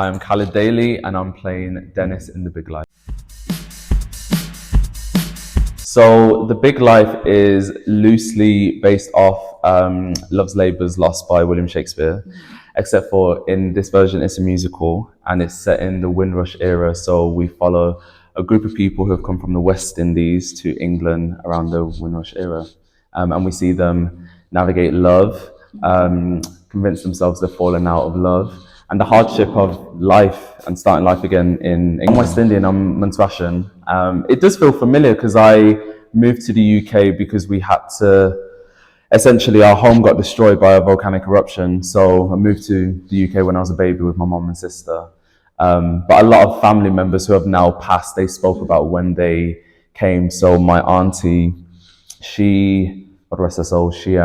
I am Khalid Daley and I'm playing Dennis in The Big Life. So The Big Life is loosely based off Love's Labour's Lost by William Shakespeare, except for in this version it's a musical and it's set in the Windrush era. So we follow a group of people who have come from the West Indies to England around the Windrush era. And we see them navigate love, convince themselves they've fallen out of love, and the hardship of life and starting life again in West Indian. I'm Mantwashan. It does feel familiar because I moved to the UK because we had to, essentially our home got destroyed by a volcanic eruption. So I moved to the UK when I was a baby with my mom and sister. But a lot of family members who have now passed, they spoke about when they came. So my auntie, she, God rest her soul, she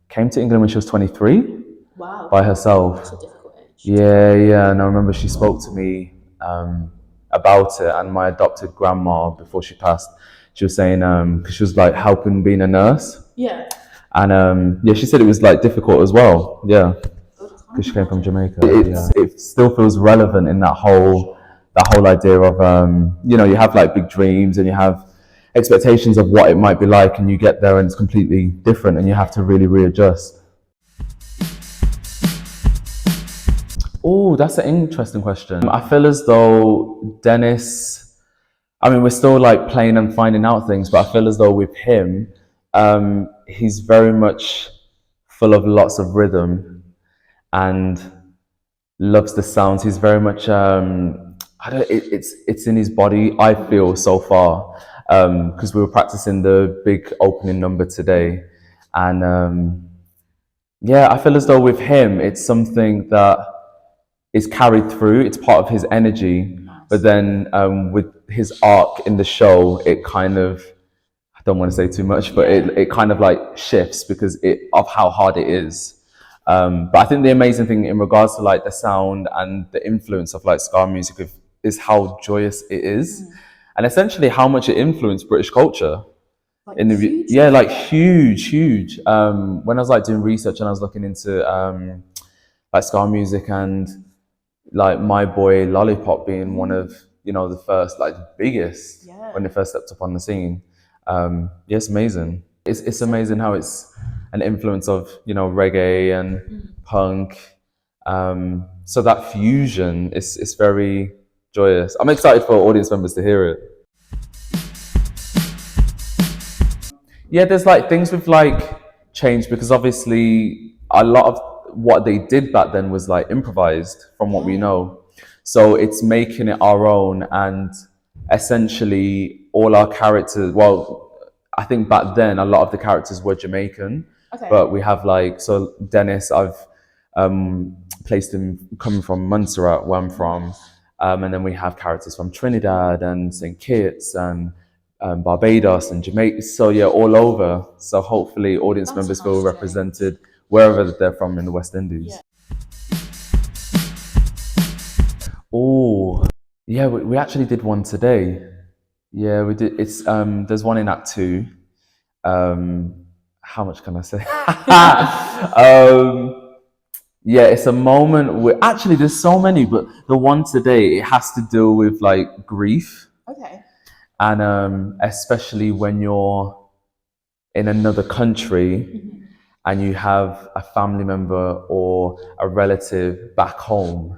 came to England when she was 23. Wow. By herself. That's a difficult age. Yeah. And I remember she spoke to me about it, and my adopted grandma, before she passed, she was saying, because she was like helping being a nurse. Yeah. And she said it was like difficult as well. Yeah. Because she came from Jamaica. It still feels relevant in that whole idea of, you have like big dreams and you have expectations of what it might be like, and you get there and it's completely different and you have to really readjust. Oh, that's an interesting question. I feel as though Dennis, we're still like playing and finding out things, but I feel as though with him, he's very much full of lots of rhythm and loves the sounds. He's very much, it's in his body, I feel so far, because we were practicing the big opening number today. And I feel as though with him, it's something that is carried through, it's part of his energy, but then with his arc in the show, it kind of, I don't want to say too much, but it kind of like shifts because of how hard it is. But I think the amazing thing in regards to like the sound and the influence of like ska music is how joyous it is, and essentially how much it influenced British culture. Huge. When I was like doing research and I was looking into like ska music, and like My Boy Lollipop being one of the first, like the biggest, when they first stepped up on the scene. It's amazing. It's amazing how it's an influence of reggae and punk. So that fusion is very joyous. I'm excited for audience members to hear it. There's like things with like changed because obviously a lot of what they did back then was like improvised from what we know. So it's making it our own, and essentially all our characters, well, I think back then a lot of the characters were Jamaican, but we have like, so Dennis, I've placed him coming from Montserrat, where I'm from, and then we have characters from Trinidad and St. Kitts and Barbados and Jamaica, so all over. So hopefully audience members feel represented wherever they're from in the West Indies. We actually did one today. We did. It's there's one in Act 2. How much can I say? It's a moment where actually there's so many, but the one today, it has to do with like grief. Okay. And especially when you're in another country and you have a family member or a relative back home,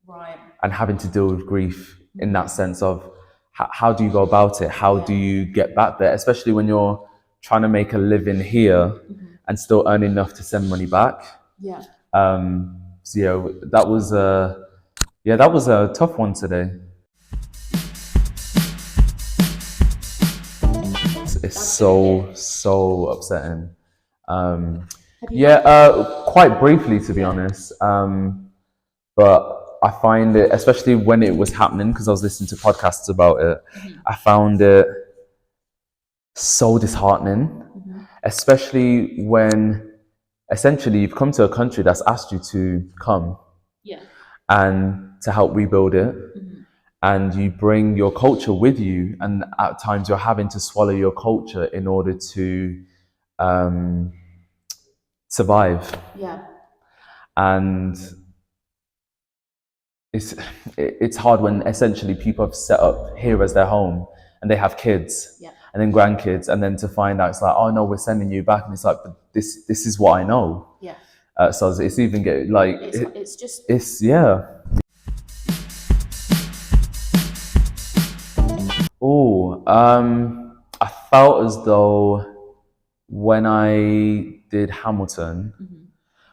right, and having to deal with grief in that sense of how do you go about it? How do you get back there? Especially when you're trying to make a living here and still earn enough to send money back. That was a tough one today. It's so upsetting. Quite briefly, to be honest. But I find it, especially when it was happening, because I was listening to podcasts about it, I found it so disheartening, especially when essentially you've come to a country that's asked you to come and to help rebuild it. And you bring your culture with you, and at times you're having to swallow your culture in order to survive. And it's it's hard when essentially people have set up here as their home and they have kids and then grandkids, and then to find out it's like, oh no, we're sending you back, and it's like, but this is what I know. So it's even get like it's yeah. Oh, I felt as though when I did Hamilton,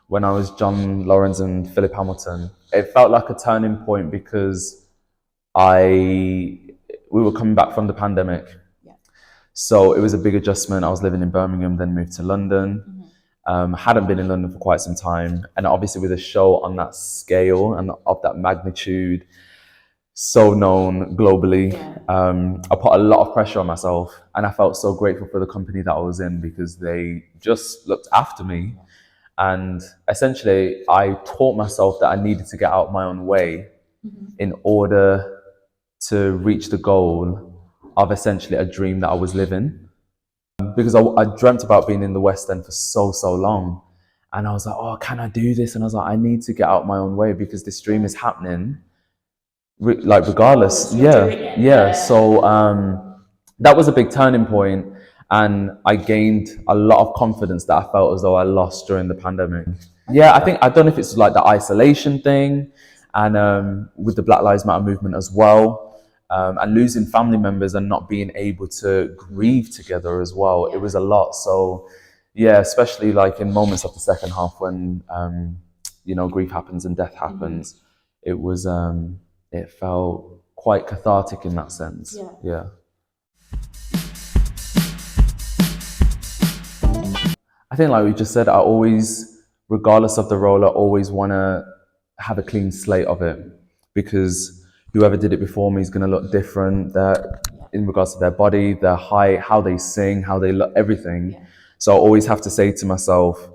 when I was John Lawrence and Philip Hamilton, it felt like a turning point because we were coming back from the pandemic. So it was a big adjustment. I was living in Birmingham, then moved to London. Hadn't been in London for quite some time. And obviously with a show on that scale and of that magnitude, so known globally, I put a lot of pressure on myself, and I felt so grateful for the company that I was in because they just looked after me. And essentially, I taught myself that I needed to get out my own way in order to reach the goal of essentially a dream that I was living. Because I dreamt about being in the West End for so long. And I was like, oh, can I do this? And I was like, I need to get out my own way because this dream is happening. Like regardless, yeah. So that was a big turning point, and I gained a lot of confidence that I felt as though I lost during the pandemic. Yeah, I don't know if it's like the isolation thing, and with the Black Lives Matter movement as well, and losing family members and not being able to grieve together as well. It was a lot. So yeah, especially like in moments of the second half when grief happens and death happens, it was it felt quite cathartic in that sense. Yeah. I think like we just said, I always, regardless of the role, I always want to have a clean slate of it, because whoever did it before me is going to look different in regards to their body, their height, how they sing, how they look, everything. So I always have to say to myself,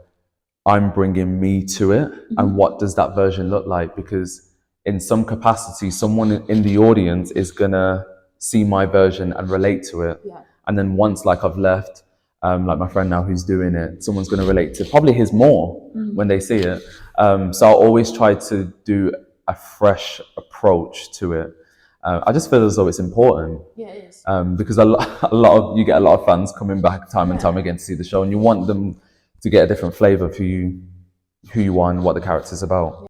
I'm bringing me to it. And what does that version look like? Because in some capacity, someone in the audience is going to see my version and relate to it. And then once like I've left, like my friend now who's doing it, someone's going to relate to probably his more when they see it. So I always try to do a fresh approach to it. I just feel as though it's important. It is. Because you get a lot of fans coming back time and time again to see the show, and you want them to get a different flavour of who you are and what the character's about.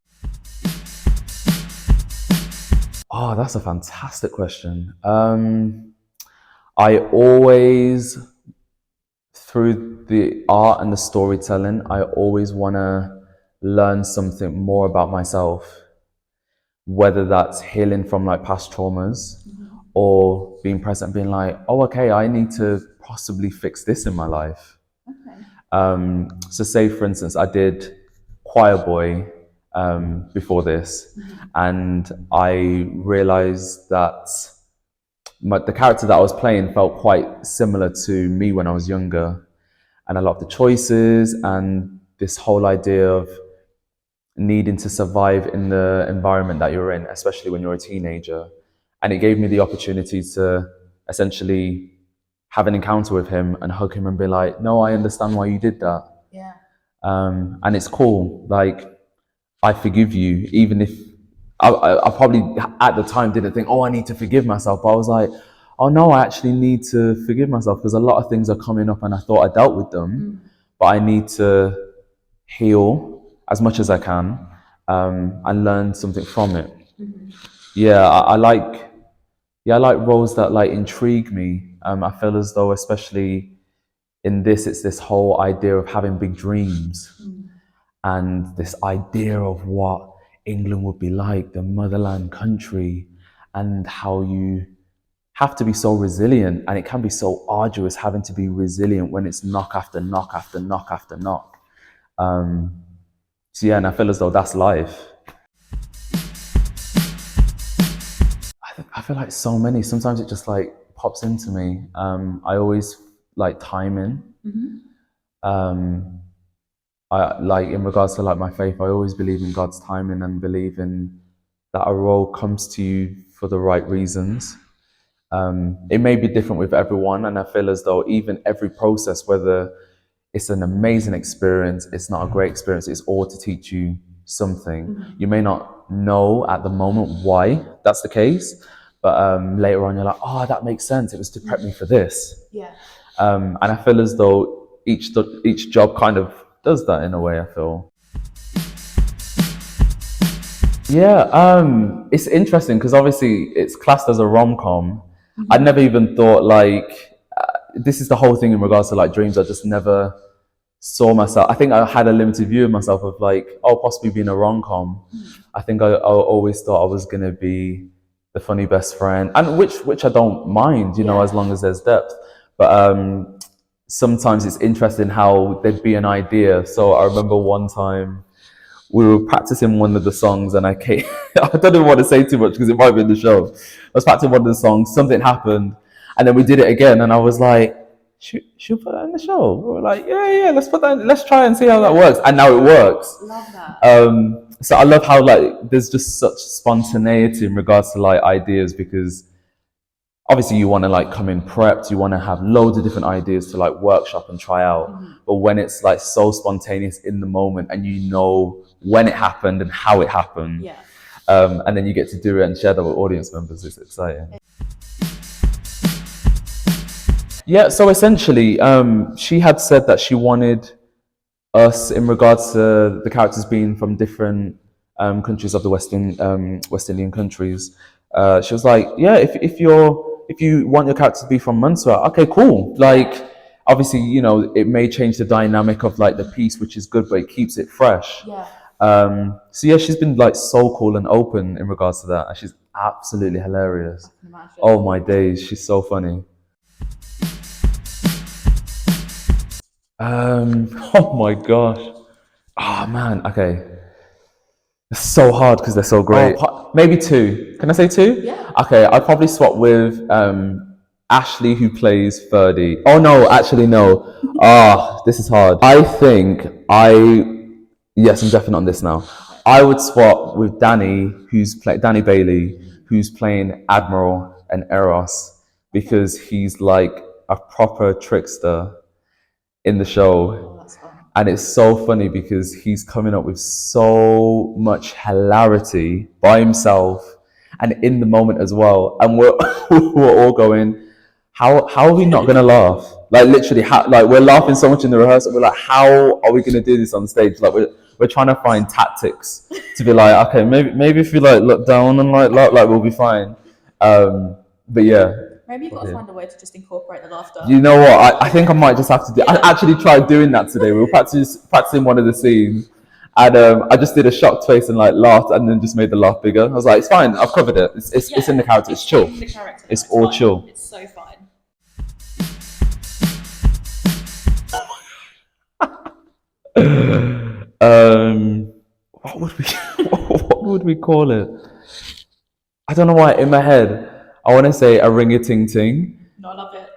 Oh, that's a fantastic question. I always, through the art and the storytelling, I always want to learn something more about myself, whether that's healing from like past traumas or being present, being like, oh, okay, I need to possibly fix this in my life. So say, for instance, I did Choir Boy before this, and I realized that the character that I was playing felt quite similar to me when I was younger, and a lot of the choices and this whole idea of needing to survive in the environment that you're in, especially when you're a teenager. And it gave me the opportunity to essentially have an encounter with him and hug him and be like, no, I understand why you did that. And it's cool. Like, I forgive you, even if I probably at the time didn't think, oh, I need to forgive myself. But I was like, oh no, I actually need to forgive myself because a lot of things are coming up and I thought I dealt with them, but I need to heal as much as I can and learn something from it. Yeah, I like roles that like intrigue me. I feel as though, especially in this, it's this whole idea of having big dreams and this idea of what England would be like, the motherland country, and how you have to be so resilient, and it can be so arduous having to be resilient when it's knock after knock after knock after knock. So yeah, and I feel as though that's life. I feel like so many. Sometimes it just like pops into me. I always like timing. I like in regards to like my faith, I always believe in God's timing and believe in that a role comes to you for the right reasons. It may be different with everyone, and I feel as though even every process, whether it's an amazing experience, it's not a great experience, it's all to teach you something. You may not know at the moment why that's the case, but later on you're like, oh, that makes sense. It was to prep me for this. Yeah. And I feel as though each job kind of does that in a way. I feel. Yeah, it's interesting because obviously it's classed as a rom-com. I'd never even thought like this is the whole thing in regards to like dreams. I just never saw myself. I think I had a limited view of myself of like, oh, possibly being a rom-com. I think I always thought I was gonna be the funny best friend, and which I don't mind, you know, as long as there's depth. But sometimes it's interesting how there'd be an idea. So I remember one time we were practicing one of the songs and I came, I don't even want to say too much because it might be in the show. I was practicing one of the songs, something happened, and then we did it again and I was like, should we put that in the show? We were like, yeah, let's put that in, let's try and see how that works. And now it works. Love that. So I love how like there's just such spontaneity in regards to like ideas, because obviously you want to like come in prepped, you want to have loads of different ideas to like workshop and try out. But when it's like so spontaneous in the moment and you know when it happened and how it happened, Yeah. and then you get to do it and share that with audience members, it's exciting. Yeah, so essentially she had said that she wanted us, in regards to the characters being from different countries of the West Indian countries, she was like, yeah, if you want your character to be from Mansour, okay, cool. Like, obviously, you know, it may change the dynamic of like the piece, which is good, but it keeps it fresh. Yeah. So yeah, she's been like so cool and open in regards to that, and she's absolutely hilarious. I can imagine. Oh my days, she's so funny. Oh my gosh. Oh man, okay. It's so hard because they're so great. Maybe two. Can I say two? Yeah. Okay, I'd probably swap with Ashley, who plays Ferdy. Oh no, actually no. This is hard. Yes, I'm definitely on this now. I would swap with Danny Bailey, who's playing Admiral and Eros, because he's like a proper trickster in the show. Oh, that's fun. And it's so funny because he's coming up with so much hilarity by himself and in the moment as well. And we're we're all going, how are we not gonna laugh? Like literally, like we're laughing so much in the rehearsal. We're like, how are we gonna do this on stage? Like we're trying to find tactics to be like, okay, maybe if you like look down and like we'll be fine. But yeah. Maybe you've got to find a way to just incorporate the laughter. You know what? I think I might just have to do. I actually tried doing that today. We were practicing one of the scenes, and I just did a shocked face and like laughed, and then just made the laugh bigger. I was like, it's fine. I've covered it. It's in the character. It's chill. It's all chill. It's so fine. What would we call it? I don't know why. In my head, I want to say a ring-a-ting-ting. No, I love it.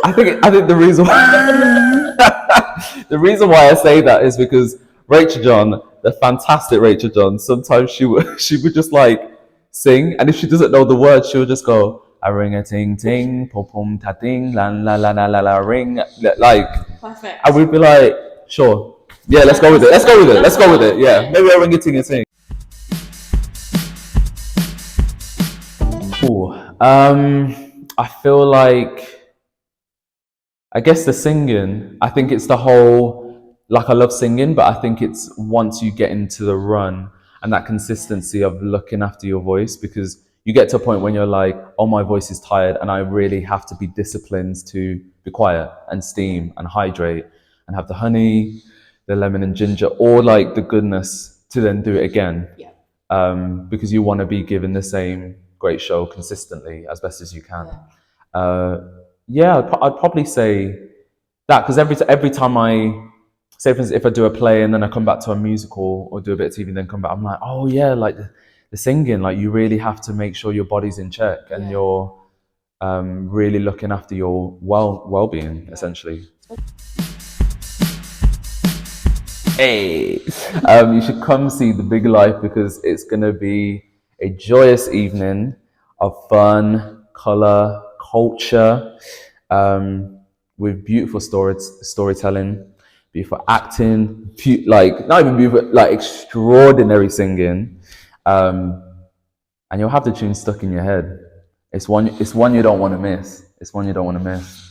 I think the reason the reason why I say that is because Rachel John, the fantastic Rachel John, sometimes she would just like sing, and if she doesn't know the words, she would just go a ring a ting ting, pom pom ta ting, la la la la la la ring, like. Perfect. And we'd be like, sure, yeah, let's go with it. Yeah, maybe a ring a ting a ting. Ooh, I feel like, I guess the singing, I think it's the whole, like I love singing, but I think it's once you get into the run and that consistency of looking after your voice, because you get to a point when you're like, oh, my voice is tired and I really have to be disciplined to be quiet and steam and hydrate and have the honey, the lemon and ginger, or like the goodness to then do it again. Yeah. Because you want to be given the same great show consistently as best as you can. I'd probably say that, because every time I say, for instance, if I do a play and then I come back to a musical or do a bit of TV and then come back, I'm like, oh yeah, like the singing, like you really have to make sure your body's in check and you're really looking after your well-being, essentially. Hey, you should come see The Big Life, because it's gonna be a joyous evening of fun, color, culture, with beautiful storytelling, beautiful acting, like not even beautiful, like extraordinary singing, um, and you'll have the tune stuck in your head. It's one you don't want to miss. It's one you don't want to miss.